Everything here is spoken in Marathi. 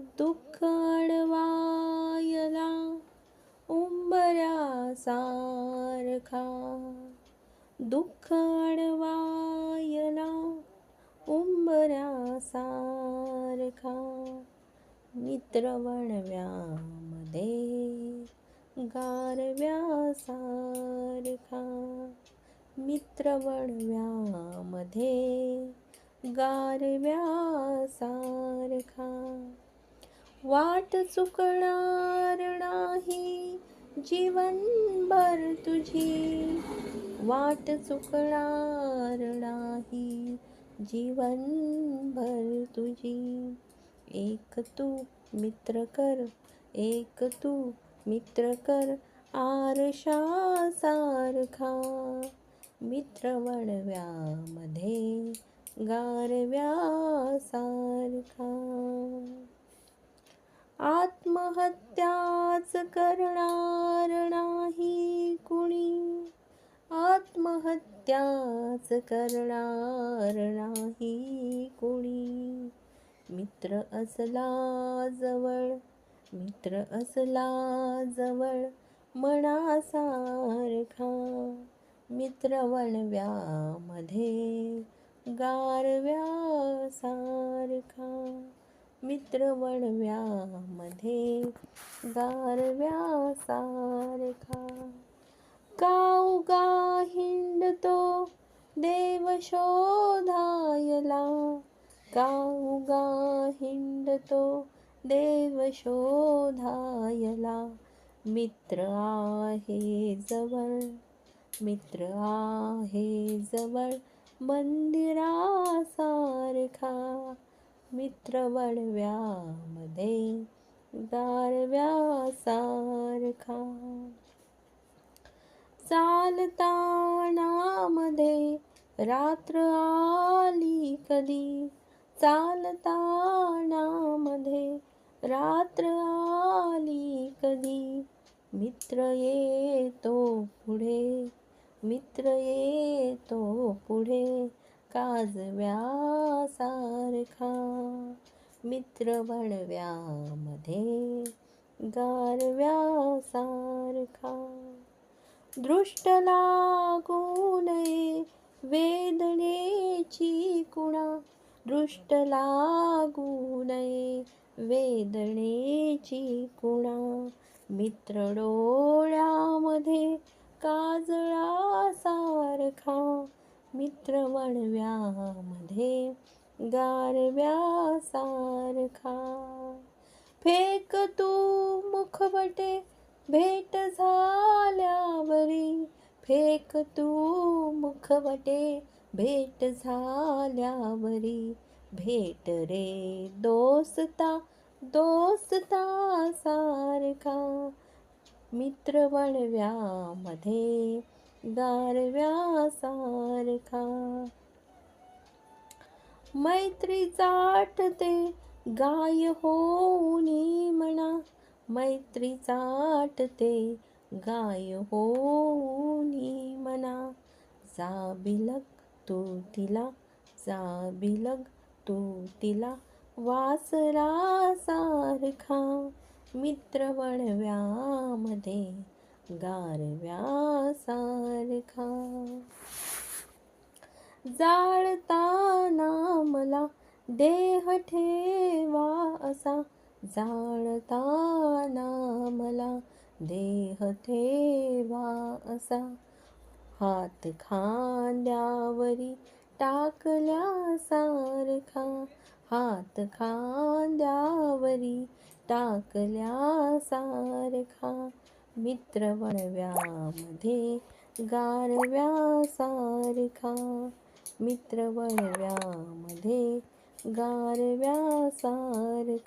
दुःख अडवायला उंबऱ्यासारखा, दुःख अडवायला उंबऱ्यासारखा, मित्र वणव्यामध्ये गारव्यासारखा, मित्र वणव्यामध्ये गारव्यासारखा. वाट चुकणार नाही जीवनभर तुझी, वाट चुकणार नाही जीवनभर तुझी. एक तू मित्र कर, एक तू मित्र कर आरशासारखा, मित्र वणव्यामध्ये गारव्यासारखा. आत्महत्याच करणार नाही कुणी, आत्महत्याच करणार नाही कुणी. मित्र असला जवळ, मित्र असला जवळ मनासारखा, मित्र वणव्यामध्ये गारव्यासारखा, मित्र वणव्यामध्ये गारव्यासारखा. गावोगा हिंडतो देव शोधायला, गावोगा हिंडतो देव शोधायला. मित्र आहे जवळ, मित्र आहे जवळ मंदिरासारखा, मित्र वणव्यामध्ये गारव्यासारखा. चालताना मध्ये रात्र आली कधी, चालताना मध्ये रात्र आली कधी. मित्र येतो पुढे, मित्र येतो पुढे काजव्यासारखा, मित्र वणव्यामध्ये गारव्यासारखा. दृष्ट लागू नये वेदनेची कुणा, दृष्ट लागू नये वेदनेची कुणा. मित्र डोळ्यामध्ये काजळासारखा, मित्र वणव्यामध्ये गारव्यासारखा. फेक तू मुखवटे भेट झाल्यावरी, फेक तू मुखवटे भेट झाल्यावरी. भेट रे दोस्ता, दोस्ता सारखा, मित्र वणव्यामध्ये गारव्यासारखा. मैत्री चाटते गाय होऊनी म्हणा, मैत्री चाटते गाय होऊनी म्हणा. जा बिलग तू तिला, जा बिलग तू तिला वासरासारखा, मित्र वणव्यामध्ये गारव्यासारखा. जाळताना मला देह ठेवा असा, जाळताना मला देह ठेवा असा. हात खांद्यावरी टाकल्यासारखा, हात खांद्यावरी टाकल्यासारखा. मित्र वणव्यामध्ये गारव्यासारखा, मित्र वणव्यामध्ये गारव्यासारखा.